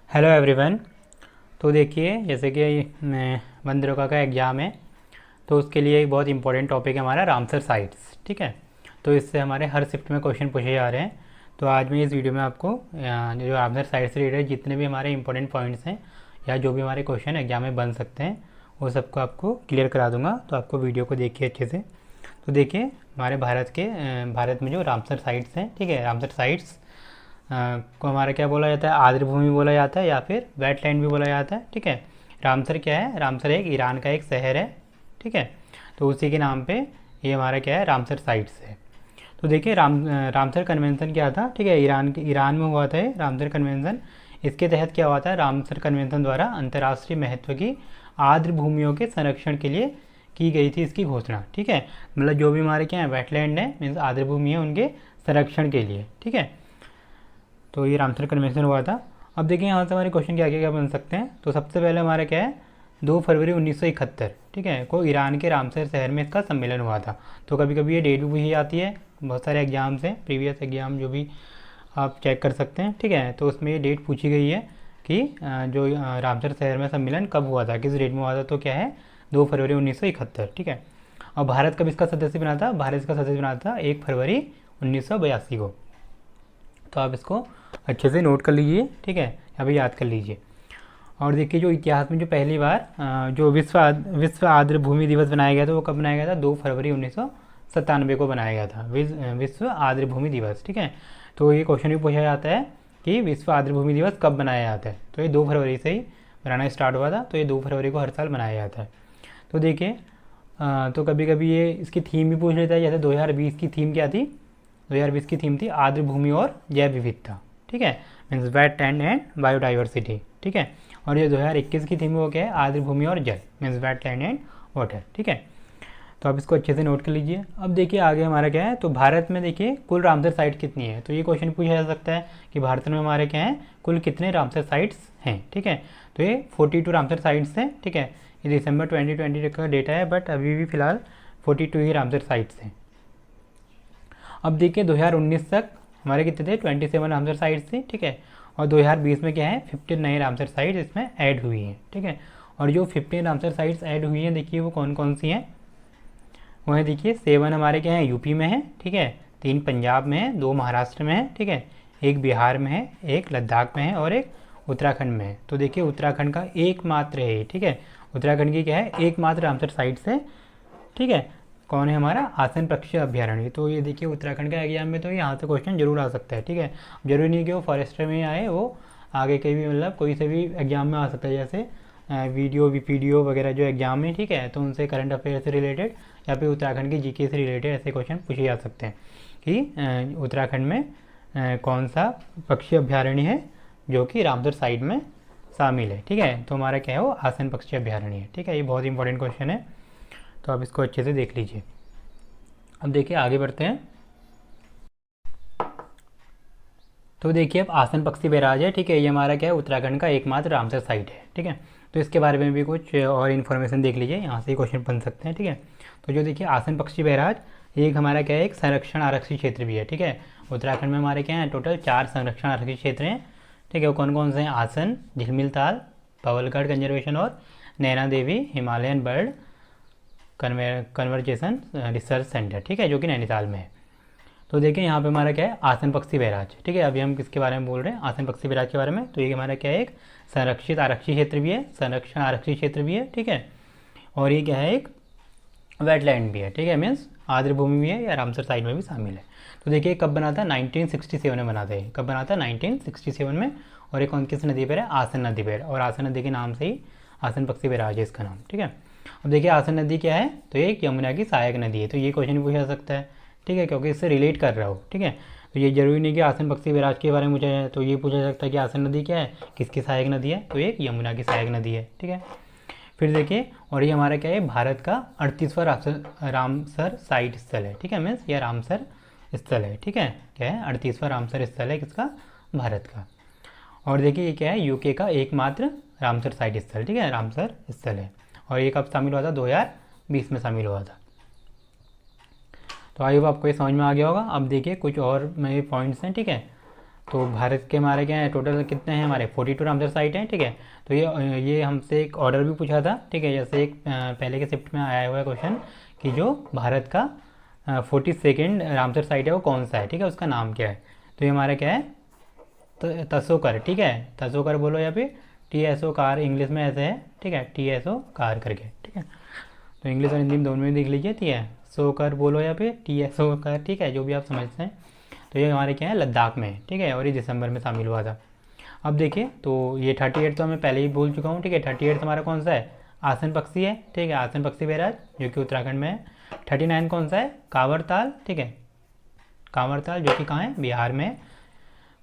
Hello everyone. तो देखिए, जैसे कि बंदरों का एग्ज़ाम है, तो उसके लिए एक बहुत इंपॉर्टेंट टॉपिक है हमारा रामसर साइट्स। ठीक है, तो इससे हमारे हर शिफ्ट में क्वेश्चन पूछे जा रहे हैं। तो आज मैं इस वीडियो में आपको जो रामसर साइट्स से रिलेटेड जितने भी हमारे इंपॉर्टेंट पॉइंट्स हैं या जो भी हमारे क्वेश्चन एग्जाम में बन सकते हैं वो सबको आपको क्लियर करा दूंगा। तो आपको वीडियो को देखिए अच्छे से। तो देखिए, हमारे भारत में जो रामसर साइट्स हैं, ठीक है, रामसर साइट्स को हमारा क्या बोला जाता है, आर्द्र भूमि बोला जाता है या फिर वेटलैंड भी बोला जाता है। ठीक है, रामसर क्या है, रामसर एक ईरान का एक शहर है। ठीक है, तो उसी के नाम पे ये हमारा क्या है, रामसर साइट्स है। तो देखिए, रामसर कन्वेंशन क्या था। ठीक है, ईरान में हुआ था ये रामसर कन्वेंशन। इसके तहत क्या हुआ था, रामसर कन्वेंशन द्वारा अंतर्राष्ट्रीय महत्व की आर्द्र भूमियों के संरक्षण के लिए की गई थी इसकी घोषणा। ठीक है, मतलब जो भी हमारे क्या है वेटलैंड है, मीन्स आर्द्र भूमि है, उनके संरक्षण के लिए। ठीक है, तो ये रामसर कन्वेंशन हुआ था। अब देखिए यहाँ से हमारे क्वेश्चन क्या क्या बन सकते हैं। तो सबसे पहले हमारा क्या है, 2 फरवरी 1971, ठीक है, को ईरान के रामसर शहर में इसका सम्मेलन हुआ था। तो कभी कभी ये डेट भी पूछी जाती है, बहुत सारे एग्जाम से, प्रीवियस एग्जाम जो भी आप चेक कर सकते हैं। ठीक है, तो उसमें ये डेट पूछी गई है कि जो रामसर शहर में सम्मेलन कब हुआ था, किस डेट में हुआ था। तो क्या है, 2 फरवरी 1971। ठीक है, और भारत कब इसका सदस्य बना था, भारत इसका सदस्य बना था 1 फरवरी 1982 को। तो आप इसको अच्छे से नोट कर लीजिए। ठीक है, या फिर याद कर लीजिए। और देखिए, जो इतिहास में जो पहली बार जो विश्व आर्द्र भूमि दिवस बनाया गया था वो कब बनाया गया था, 2 फरवरी 1997 को बनाया गया था विश्व आर्द्र भूमि दिवस। ठीक है, तो ये क्वेश्चन भी पूछा जाता है कि विश्व आर्द्र भूमि दिवस कब बनाया जाता है। तो ये 2 फरवरी से ही बनाना स्टार्ट हुआ था। तो ये 2 फरवरी को हर साल बनाया जाता है। तो देखिए, तो कभी कभी ये इसकी थीम भी पूछ लेता है। जैसे 2020 की थीम क्या थी, 2020 की थीम थी आर्द्र भूमि और जैव विविधता। ठीक है, मीन्स वेटलैंड एंड बायोडाइवर्सिटी। ठीक है, और ये 2021 की थीम वो क्या है, आर्द्र भूमि और जल, मीन्स वेटलैंड एंड वाटर। ठीक है, तो आप इसको अच्छे से नोट कर लीजिए। अब देखिए आगे हमारा क्या है, तो भारत में देखिए कुल रामसर साइट कितनी है। तो ये क्वेश्चन पूछा जा सकता है कि भारत में हमारे क्या है, कुल कितने रामसर साइट्स हैं। ठीक है, तो ये 42 रामसर साइट्स हैं। ठीक है, ये दिसंबर 2020 का डेटा है, बट अभी भी फिलहाल 42 ही रामसर साइट्स हैं। अब देखिए 2019 तक हमारे कितने थे, 27 रामसर साइट्स थी। ठीक है, और 2020 में क्या है, 15 नए रामसर साइट्स इसमें ऐड हुई हैं। ठीक है, और जो 15 रामसर साइट्स ऐड हुई हैं, देखिए वो कौन कौन सी हैं। वो है देखिए, 7 हमारे क्या है, यूपी में है। ठीक है, 3 पंजाब में है, 2 महाराष्ट्र में है। ठीक है, 1 बिहार में है, 1 लद्दाख में है और 1 उत्तराखंड में है। तो देखिए उत्तराखंड का एकमात्र है। ठीक है, उत्तराखंड की क्या है, एकमात्र रामसर साइट्स है। ठीक है, कौन है हमारा, आसन पक्षी अभ्यारण्य। तो ये देखिए उत्तराखंड का एग्जाम में तो यहाँ से क्वेश्चन जरूर आ सकता है। ठीक है, जरूरी नहीं कि वो फॉरेस्टर में आए, वो आगे कहीं भी मतलब कोई से भी एग्जाम में आ सकता है। जैसे वीडियो वगैरह जो एग्जाम में, ठीक है, तो उनसे करंट अफेयर से रिलेटेड या फिर उत्तराखंड की जीके से रिलेटेड ऐसे क्वेश्चन पूछे जा सकते हैं कि उत्तराखंड में कौन सा पक्षी अभ्यारण्य है जो कि रामसर साइट में शामिल है। ठीक है, तो हमारा क्या है, वो आसन पक्षी अभ्यारण्य है। ठीक है, ये बहुत इंपॉर्टेंट क्वेश्चन है, तो आप इसको अच्छे से देख लीजिए। अब देखिए आगे बढ़ते हैं। तो देखिए, अब आसन पक्षी बैराज है। ठीक है, ये हमारा क्या है, उत्तराखंड का एकमात्र रामसर साइट है। ठीक है, तो इसके बारे में भी कुछ और इन्फॉर्मेशन देख लीजिए, यहाँ से क्वेश्चन बन सकते हैं। ठीक है, तो जो देखिए आसन पक्षी बैराज, एक हमारा क्या है, एक संरक्षण आरक्षित क्षेत्र भी है। ठीक है, उत्तराखंड में हमारे क्या है, टोटल 4 संरक्षण आरक्षित क्षेत्र हैं। ठीक है, वो कौन कौन से हैं, आसन, झिलमिल ताल, पवलगढ़ कंजर्वेशन और Naina Devi Himalayan bird conversation research centre. ठीक है, जो कि नैनीताल में है। तो देखिए यहाँ पे हमारा क्या है, आसन पक्षी बैराज। ठीक है, अभी हम किसके बारे में बोल रहे हैं, आसन पक्षी बैराज के बारे में। तो ये हमारा क्या है, एक संरक्षित आरक्षित क्षेत्र भी है, संरक्षण आरक्षित क्षेत्र भी है। ठीक है, और ये क्या है, एक वेटलैंड भी है। ठीक है, मीन्स आर्द्र भूमि भी है या रामसर साइट में भी शामिल है। तो देखिए कब बना था, 1967 में बना था। कब बना था, 1967 में। और ये कौन किस नदी पर है, आसन नदी पर, और आसन नदी के नाम से ही आसन पक्षी बैराज है इसका नाम। ठीक है, अब देखिए आसन नदी क्या है, तो ये एक यमुना की सहायक नदी है। तो ये क्वेश्चन पूछा जा सकता है। ठीक है, क्योंकि इससे रिलेट कर रहा हो। ठीक है, तो ये जरूरी नहीं कि आसन पक्षी बैराज के बारे में पूछा जाए। तो ये पूछा जा सकता है कि आसन नदी क्या है, किसकी सहायक नदी है, तो एक यमुना की सहायक नदी है। ठीक है, फिर देखिए, और ये हमारा क्या है, भारत का 38वां रामसर साइट स्थल है। ठीक है, मीन्स यह रामसर स्थल है। ठीक है, क्या है, 38वां रामसर स्थल है किसका, भारत का। और देखिए ये क्या है, यूके का एकमात्र रामसर साइट स्थल। ठीक है, रामसर स्थल है। और ये कब शामिल हुआ था, 2020 में शामिल हुआ था। तो आई होप आपको ये समझ में आ गया होगा। अब देखिए कुछ और मेरे पॉइंट्स हैं। ठीक है, तो भारत के हमारे क्या है टोटल कितने हैं हमारे 42 रामसर साइट हैं, ठीक है। तो ये हमसे एक ऑर्डर भी पूछा था, ठीक है। जैसे एक पहले के शिफ्ट में आया हुआ है क्वेश्चन कि जो भारत का 42nd रामसर साइट है वो कौन सा है, ठीक है, उसका नाम क्या है। तो ये हमारा क्या है तसोकर, ठीक है। तसोकर बोलो या फिर TSO कार, इंग्लिश में ऐसे है, ठीक है, TSO कार करके, ठीक है। तो इंग्लिश और हिंदी में दोनों में देख लीजिए, ठीक है। सो कर बोलो या फिर TSO कर, ठीक है, जो भी आप समझते हैं। तो ये हमारे क्या है लद्दाख में, ठीक है, और ये दिसंबर में शामिल हुआ था। अब देखिए तो ये 38 तो मैं पहले ही बोल चुका हूँ, ठीक है। 38 हमारा कौन सा है आसन पक्षी है, ठीक है, आसन पक्षी बैराज जो कि उत्तराखंड में है। 39 कौन सा है कांवर ताल, ठीक है, कांवर ताल जो कि कहाँ है बिहार में।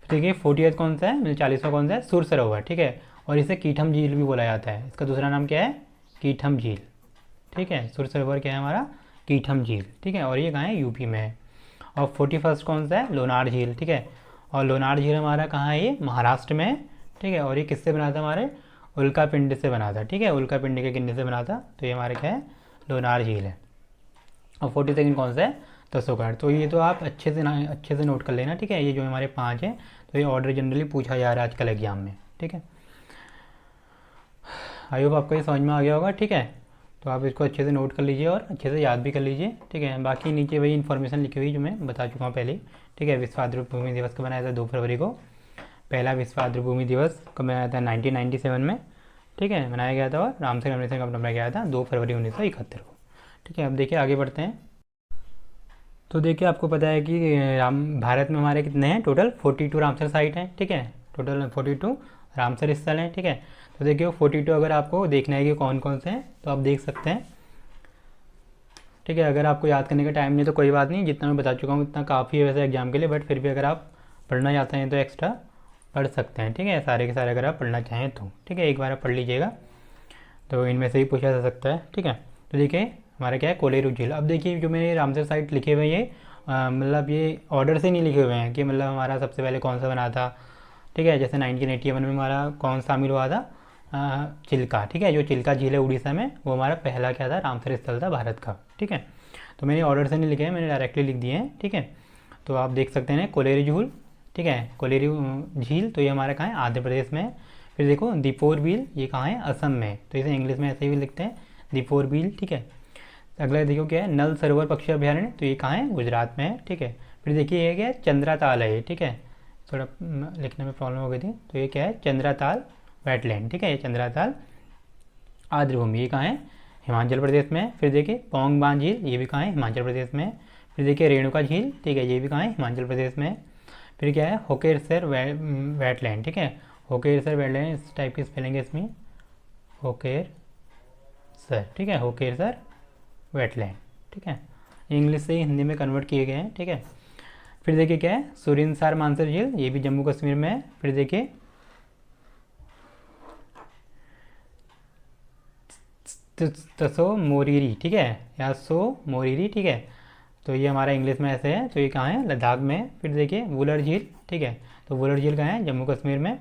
ठीक है 48 कौन सा है मतलब 40वां कौन सा है सुर सरोवर, ठीक है। और इसे कीठम झील भी बोला जाता है, इसका दूसरा नाम क्या है कीठम झील, ठीक है। सुर सरोवर क्या है हमारा कीठम झील, ठीक है। और ये कहाँ है यूपी में है। और 41 कौन सा है लोनार झील, ठीक है। और लोनार झील हमारा कहाँ है ये महाराष्ट्र में है, ठीक है। और ये किससे बना था हमारे उल्का पिंड से बना था, ठीक है, उल्का पिंड के गिरने से बना था। तो ये हमारे क्या है लोनार झील है। और 42 कौन सा है तसोकर। तो ये तो आप अच्छे से नोट कर लेना, ठीक है। ये जो हमारे 5 हैं तो ये ऑर्डर जनरली पूछा जा रहा है आजकल एग्जाम में, ठीक है। आई होप आपको ये समझ में आ गया होगा, ठीक है। तो आप इसको अच्छे से नोट कर लीजिए और अच्छे से याद भी कर लीजिए, ठीक है। बाकी नीचे वही इन्फॉर्मेशन लिखी हुई जो मैं बता चुका हूँ पहले, ठीक है। विश्व आर्द्र भूमि दिवस को बनाया था 2 फरवरी को। पहला विश्व आर्द्र भूमि दिवस को बनाया था 1997 में, ठीक है, मनाया गया था। और रामसर कन्वेंशन का बनाया गया था 2 फरवरी 1971 को, ठीक है। अब देखिए आगे बढ़ते हैं। तो देखिए आपको पता है कि भारत में हमारे कितने हैं टोटल 42 रामसर साइट हैं, ठीक है। टोटल 42 रामसर स्थल हैं, ठीक है। तो देखिए 42 अगर आपको देखना है कि कौन कौन से हैं तो आप देख सकते हैं, ठीक है। अगर आपको याद करने का टाइम नहीं तो कोई बात नहीं, जितना मैं बता चुका हूँ इतना काफ़ी है वैसे एग्जाम के लिए। बट फिर भी अगर आप पढ़ना चाहते हैं तो एक्स्ट्रा पढ़ सकते हैं, ठीक है, सारे के सारे अगर आप पढ़ना चाहें तो, ठीक है। एक बार आप पढ़ लीजिएगा तो इनमें से ही पूछा जा सकता है, ठीक है। तो देखिए हमारा क्या है कोलेरू झील। अब देखिए जो मेरे रामसर साइट लिखे हुए हैं मतलब ये ऑर्डर से नहीं लिखे हुए हैं कि मतलब हमारा सबसे पहले कौन सा बना था, ठीक है। जैसे 1981 में हमारा कौन शामिल हुआ था चिल्का, ठीक है। जो चिल्का झील है उड़ीसा में वो हमारा पहला क्या था रामसर स्थल था भारत का, ठीक है। तो मैंने ऑर्डर से नहीं लिखे हैं, मैंने डायरेक्टली लिख दिए हैं, ठीक है। तो आप देख सकते हैं कोलेरू झील, ठीक है, कोलेरू झील। तो ये हमारा कहाँ है आंध्र प्रदेश में है। फिर देखो दीपोर बिल ये कहाँ है असम में। तो इसे इंग्लिश में ऐसे ही लिखते हैं दीपोर बिल, ठीक है। अगला देखो क्या है नल सरोवर पक्षी अभ्यारण्य। तो ये कहाँ है गुजरात में है, ठीक है। फिर देखिए ये क्या है चंद्राताल है, ठीक है, थोड़ा लिखने में प्रॉब्लम हो गई थी। तो ये क्या है चंद्राताल वेटलैंड, ठीक है, ये चंद्राताल आर्द्रभूमि। ये कहाँ है हिमाचल प्रदेश में। फिर देखिए पोंग बांध झील ये भी कहाँ है हिमाचल प्रदेश में। फिर देखिए रेणुका झील, ठीक है, ये भी कहाँ है हिमाचल प्रदेश में। फिर क्या है होकेरसर वेटलैंड, ठीक है, होकेरसर वेटलैंड इस टाइप की स्पेलिंग है इसमें होकेरसर, ठीक है, होकेरसर वेटलैंड, ठीक है। इंग्लिश से हिंदी में कन्वर्ट किए गए हैं, ठीक है। फिर देखिए क्या है सुरिनसार मानसर झील ये भी जम्मू कश्मीर में है। फिर देखिए तसो मोरीरी, ठीक है, या सो मोरीरी, ठीक है। तो ये हमारा इंग्लिश में ऐसे है। तो ये कहाँ है लद्दाख में। फिर देखिए वुलर झील, ठीक है, तो वुलर झील कहाँ है जम्मू कश्मीर में।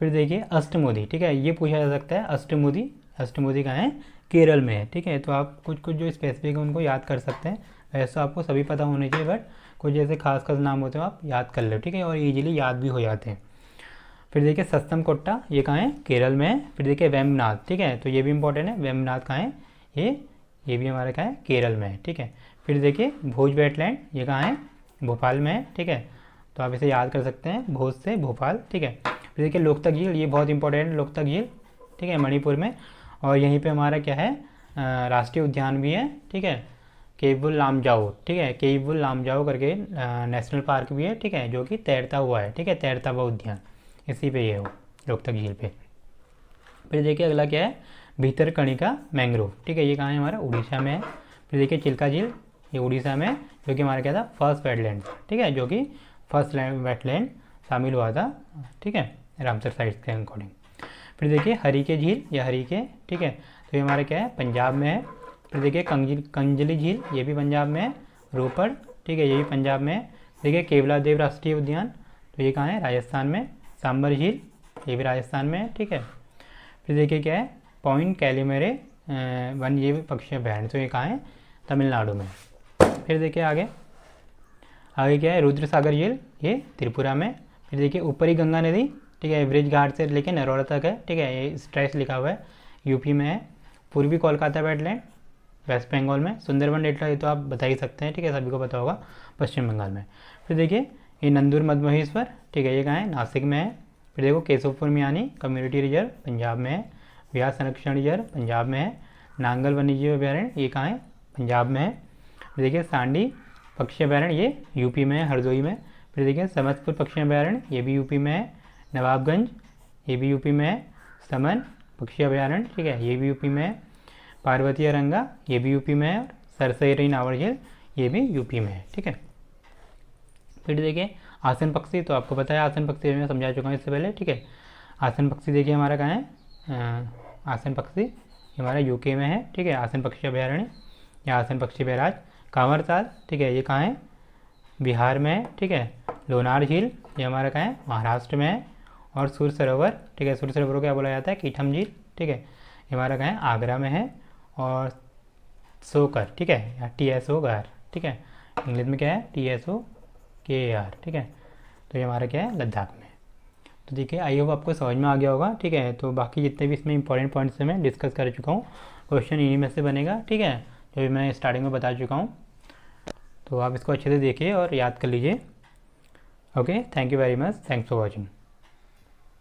फिर देखिए अष्टमुदी, ठीक है, ये पूछा जा सकता है अष्टमुदी, अष्टमुदी कहाँ है केरल में है, ठीक है। तो आप कुछ कुछ जो स्पेसिफिक है उनको याद कर सकते हैं। वैसे तो आपको सभी पता होने चाहिए बट कुछ जैसे खास खास नाम होते हैं आप याद कर लो, ठीक है, और ईजिली याद भी हो जाते हैं। फिर देखिए सस्तम कोट्टा ये कहाँ है केरल में है। फिर देखिए वेम्बनाथ, ठीक है, तो ये भी इंपॉर्टेंट है। वेम्बनाथ कहाँ है ये भी हमारा कहाँ है केरल में है, ठीक है। फिर देखिए भोज वेटलैंड ये कहाँ है भोपाल में है, ठीक है। तो आप इसे याद कर सकते हैं भोज से भोपाल, ठीक है। फिर देखिए लोकतक झील ये बहुत इंपॉर्टेंट है लोकतक झील, ठीक है, मणिपुर में। और यहीं पे हमारा क्या है राष्ट्रीय उद्यान भी है, ठीक है, केवुल लामजाओ, ठीक है, केवुल लामजाओ करके नेशनल पार्क भी है, ठीक है, जो कि तैरता हुआ है, ठीक है, तैरता हुआ उद्यान इसी पे ये हो लोकतक झील पे। फिर देखिए अगला क्या है भीतरकणिका मैंग्रोव, ठीक है, ये कहाँ है हमारा उड़ीसा में है। फिर देखिए चिल्का झील ये उड़ीसा में जो कि हमारा क्या था फर्स्ट वेटलैंड, ठीक है, जो कि फर्स्ट वेटलैंड शामिल हुआ था, ठीक है, रामसर साइट्स के अकॉर्डिंग। फिर देखिए हरीके झील या हरीके, ठीक है, तो ये हमारा क्या है पंजाब में है। फिर देखिए कंजली झील ये भी पंजाब में है। रोपड़, ठीक है, ये भी पंजाब में है। देखिए केवला देव राष्ट्रीय उद्यान तो ये कहाँ है राजस्थान में। सांबर झील ये भी राजस्थान में है, ठीक है। फिर देखिए क्या है पॉइंट कैलिमेरे वन्यजीव पक्षी अभ्यारण्य तो ये कहाँ है तमिलनाडु में। फिर देखिए आगे क्या है रुद्र सागर झील ये त्रिपुरा में। फिर देखिए ऊपरी गंगा नदी, ठीक है, ब्रिज घाट से लेके नरोला तक है, ठीक है, ये स्ट्रेच लिखा हुआ है, यूपी में है। पूर्वी कोलकाता वेटलैंड वेस्ट बंगाल में। सुंदरबन डेल्टा ये तो आप बता ही सकते हैं, ठीक है, सभी को पता होगा, पश्चिम बंगाल में। फिर देखिए ये नंदूर मधमहेश्वर, ठीक है, ये कहाँ है, नासिक में है। फिर देखो केशवपुर मियानी कम्युनिटी रिजर्व पंजाब में है। व्यास संरक्षण रिजर्व पंजाब में है। नांगल वन्यजीव अभ्यारण्य ये कहाँ है, पंजाब में है। फिर देखिए सांडी पक्षी अभ्यारण्य ये यूपी में है, हरदोई में। फिर देखिए समस्तपुर पक्षी अभ्यारण्य ये भी यूपी में है। नवाबगंज ये भी यूपी में है। समन पक्षी अभ्यारण्य, ठीक है, ये भी यूपी में है। पार्वती अरंगा ये भी यूपी में है। सरसई नावर झील ये भी यूपी में है, ठीक है। फिर देखिए आसन पक्षी, तो आपको पता है आसन पक्षी मैं समझा चुका हूँ इससे पहले, ठीक है। आसन पक्षी देखिए हमारा कहाँ है, आसन पक्षी हमारा यूके में है, ठीक है, आसन पक्षी अभ्यारण्य या आसन पक्षी बैराज। कांवर ताल, ठीक है, ये कहाँ है, बिहार में है, ठीक है। लोनार झील ये हमारा कहाँ है, महाराष्ट्र में है। और सुर सरोवर, ठीक है, सुर सरोवर को क्या बोला जाता है, कीठम झील, ठीक है, ये हमारा कहाँ है, आगरा में है। और सोकर, ठीक है, या TSO गार, ठीक है, इंग्लिश में क्या है, TSOKAR, ठीक है, तो ये हमारा क्या है, लद्दाख में। तो देखिए आई होप आपको समझ में आ गया होगा, ठीक है। तो बाकी जितने भी इसमें इंपॉर्टेंट पॉइंट्स हैं मैं डिस्कस कर चुका हूँ, क्वेश्चन इन्हीं में से बनेगा, ठीक है, जो भी मैं स्टार्टिंग में बता चुका हूँ। तो आप इसको अच्छे से देखिए और याद कर लीजिए। Okay, thank you very much, thanks for watching.